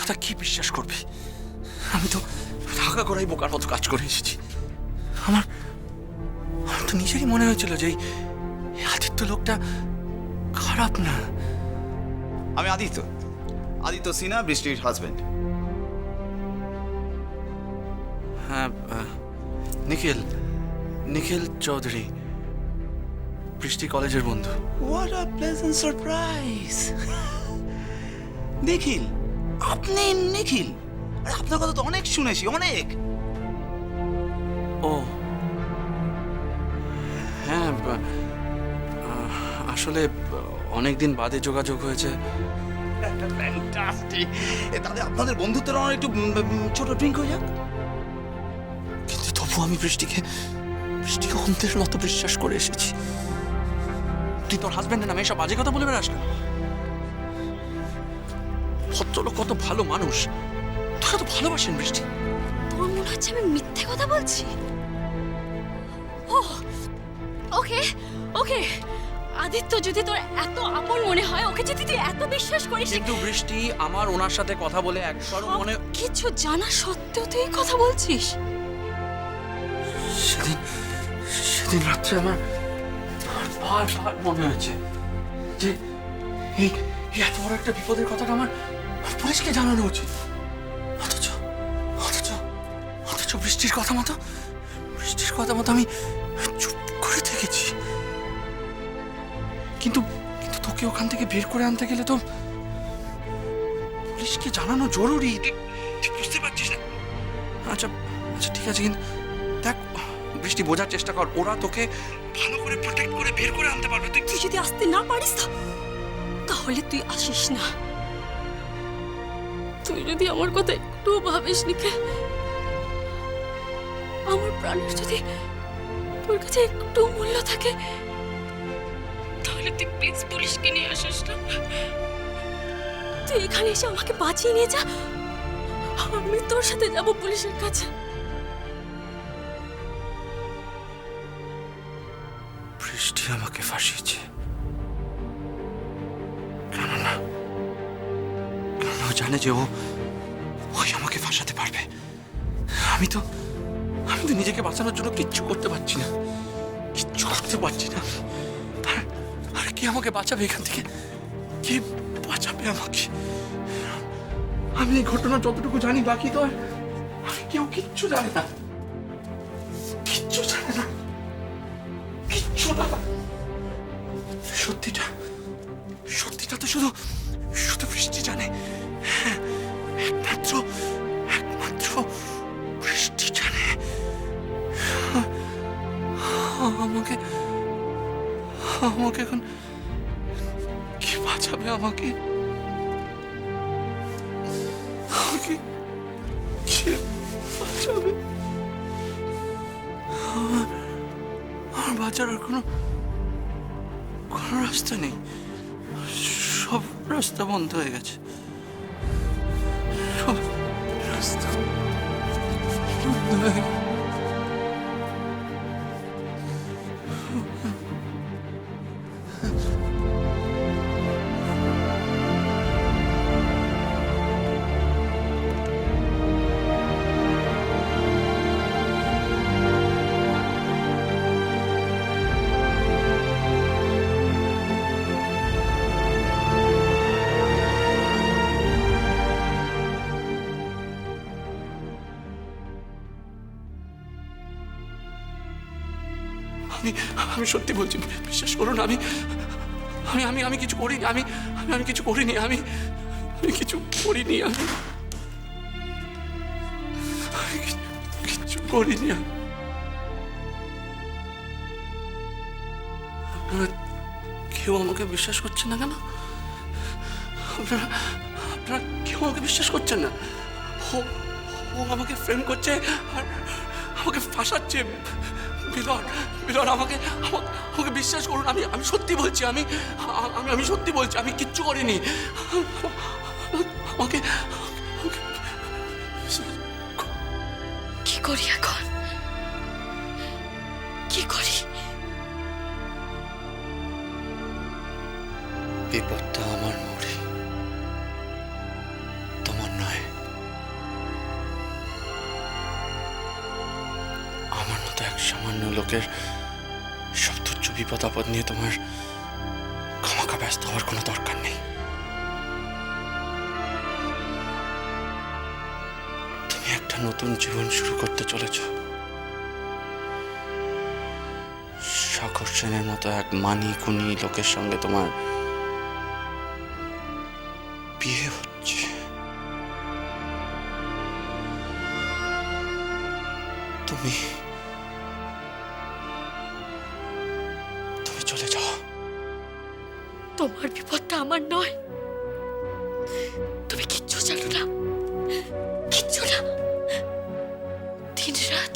কথা কি বিশ্বাস করবে? আমি তো ঢাকা করাই বোকার মতো কাজ করে এসেছি। আমার আমার তো নিজেরই মনে হয়েছিল যে এই আদিত্য লোকটা খারাপ না। আমি আদিত্য সিনহা, বৃষ্টির হাজবেন্ড। হ্যাঁ, নিখিল চৌধুরী, বৃষ্টি কলেজের বন্ধু। What a pleasant surprise! Nikhil, আপনি নিখিল? আরে আপনার কথা তো অনেক শুনেছি, অনেক। ও হ্যাঁ, আসলে অনেকদিন বাদে যোগাযোগ হয়েছে। ফ্যান্টাস্টিক! তাহলে আপনাদের বন্ধুত্বের আমার একটু ছোট ড্রিঙ্ক হয়ে যাক। কিন্তু তবু আমি বৃষ্টিকে অন্ধের মতো বিশ্বাস করে এসেছি। তুই তোর হাজবেন্ডের নামে এসব বাজে কথা বলে বেড়াস না। ভদ্রলোক কত ভালো মানুষ, তোরা তো ভালোবাসেন বৃষ্টি। তোর মনে হচ্ছে আমি মিথ্যে কথা বলছি? ও ওকে ওকে, আদিত্য যদি তোর এত আপন মনে হয়, ওকে যদি তুই এত বিশ্বাস করিস, কিন্তু বৃষ্টি, আমার ওনার সাথে কথা বলে একবারও মনে কিছু জানা সত্ত্বেও তুই এই কথা বলছিস? সেদিন রাত্রে আমার বারবার মনে হয়েছে যে এই এত বড় একটা বিপদের কথাটা আমার পুলিশকে জানানো উচিত। অথচ বৃষ্টির কথা মতো আমি চুপ করে থেকেছি। কিন্তু তোকে ওখান থেকে বের করে আনতে গেলে তো পুলিশকে জানানো জরুরি, তুই বুঝতে পারছিস না? আচ্ছা ঠিক আছে, কিন্তু দেখ বৃষ্টি, বোঝার চেষ্টা কর, ওরা তোকে ভালো করে প্রোটেক্ট করে বের করে আনতে পারবে। তুই যদি আসতে না পারিস তাহলে তুই আসিস না। তুই যদি আমার কথা একটু ভাবিস নিকে, আমার প্রাণের যদি তোর কাছে একটু মূল্য থাকে, তাহলে তুই প্লিজ পুলিশকে নিয়ে আসিস না। তুই এখানে এসে আমাকে বাঁচিয়ে নিয়ে যা, আমি তোর সাথে যাব পুলিশের কাছে। বৃষ্টি আমাকে ফাঁসিয়েছে, কেন ও জানে যে ওই আমাকে ফাঁসাতে পারবে। আমি তো নিজেকে বাঁচানোর জন্য কিচ্ছু করতে পারছি না। আর কে আমাকে বাঁচাবে এখান থেকে? কে বাঁচাবে আমাকে? আমি এই ঘটনা যতটুকু জানি, বাকি তো আর কেউ কিচ্ছু জানে না। কিচ্ছু না। সত্যিটা তো শুধু বৃষ্টি জানে। একমাত্র বৃষ্টি জানে। আমাকে এখন কি বাঁচাবে? আমাকে কে বাঁচাবে? আমার বাঁচার আর কোনো রাস্তা নেই। সব রাস্তা বন্ধ হয়ে গেছে। সব রাস্তা বন্ধ হয়ে গেছে। আমি সত্যি বলছি, বিশ্বাস করুন, আমি কিছু করিনি। আমি কিছু করিনি। আমি কিছু করিনি। আমি কিছু করিনি। আপনারা কেউ আমাকে বিশ্বাস করছেন না কেন? আপনারা কেউ আমাকে বিশ্বাস করছেন না। ও আমাকে ফ্রেম করছে আর আমাকে ফাঁসাচ্ছে। মিলন, আমাকে বিশ্বাস করুন। আমি সত্যি বলছি। আমি সত্যি বলছি, আমি কিচ্ছু করিনি। আমাকে কি করি এখন? কি করি? বিপদটা আমার মোড়ে, তোমার নয়। সামান্য লোকের সব তুচ্ছ বিপদ আপদ নিয়ে তোমার খামাখা ব্যস্ত হওয়ার কোনো দরকার নেই। তুমি একটা নতুন জীবন শুরু করতে চলেছ। সাগর সেনের মতো এক মানি গুণী লোকের সঙ্গে তোমার বিয়ে হচ্ছে। তুমি চলে যাও। তোমার বিপদটা আমার নয়। তুমি কিচ্ছু জানো না, কিচ্ছু না। দিন রাত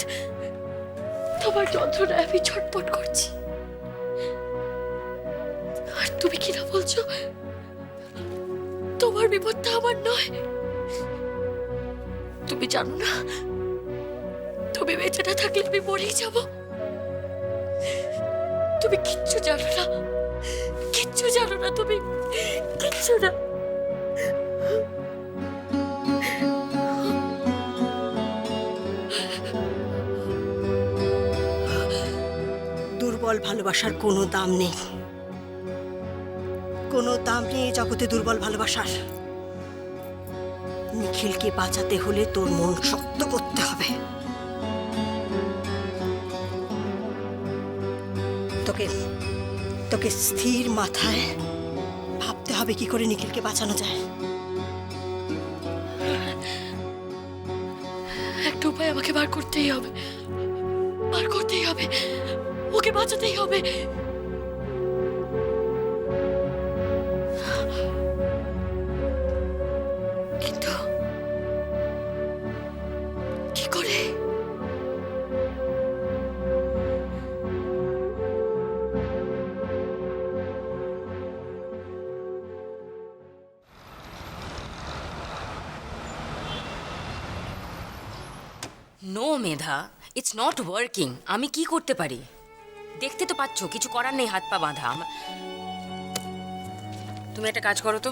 তোমার যন্ত্রণায় আমি ছটফট করছি, আর তুমি কি না বলছো তোমার বিপদটা আমার নয়? তুমি জানো না তুমি বেঁচে না থাকলে আমি মরেই যাব। তুমি কিচ্ছু জানো না, কিচ্ছু জানো না, তুমি কিচ্ছু না। দুর্বল ভালোবাসার কোনো দাম নেই, কোনো দাম নেই এই জগতে দুর্বল ভালোবাসার। নিখিলকে বাঁচাতে হলে তোর মন শক্ত করতে হবে। তোকে তোকে স্থির মাথায় ভাবতে হবে কি করে নিখিলকে বাঁচানো যায়। একটা উপায় আমাকে বার করতেই হবে, বার করতেই হবে, ওকে বাঁচাতেই হবে। কিন্তু কি করে? No Medha, it's not working. আমি কি করতে পারি? দেখতে তো পাচ্ছ কিছু করার নেই, হাত পা বাঁধা। তুমি একটা কাজ করো তো,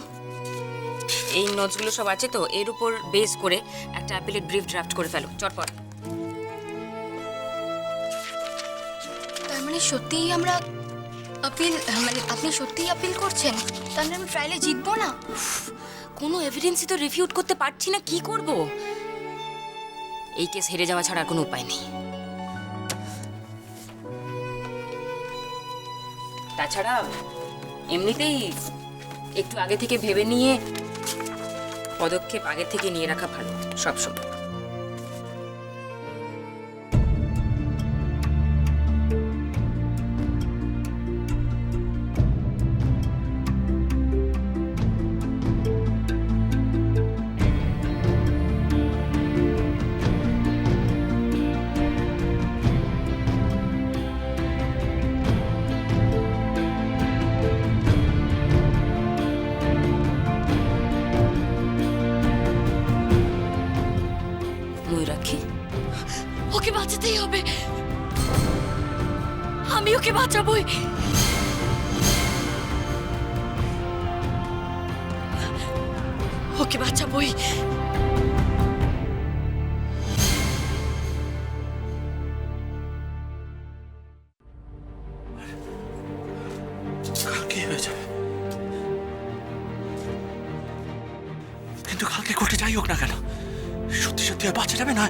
এই নোটসগুলো সব আছে তো, এর উপর বেস করে একটা অ্যাপিলেট ব্রিফ ড্রাফট করে ফেলো চটপট। তার মানে সত্যিই আমরা আপিল, মানে আপনি সত্যিই আপিল করছেন? তার মানে আমি ট্রায়ালে জিতবো না? কোনো এভিডেন্সই তো রিফিউট করতে পারছি না, কি করব? এই কেস হেরে যাওয়া ছাড়া আর কোনো উপায় নেই। তাছাড়া এমনিতেই একটু আগে থেকে ভেবে নিয়ে পদক্ষেপ আগে থেকে নিয়ে রাখা ভালো সবসময়। ময়ূরাক্ষী, ওকে বাঁচাতেই হবে, আমি ওকে বাঁচাবই। ওকে বাঁচাবই। কালকে হয়ে যাবে, কিন্তু কালকে কোর্টে যাই হোক না কেন, সত্যি সত্যি আর বাঁচা যাবে না,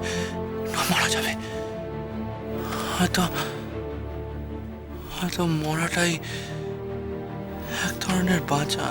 না মারা যাবে। হয়তো হয়তো মরাটাই এক ধরনের বাঁচা।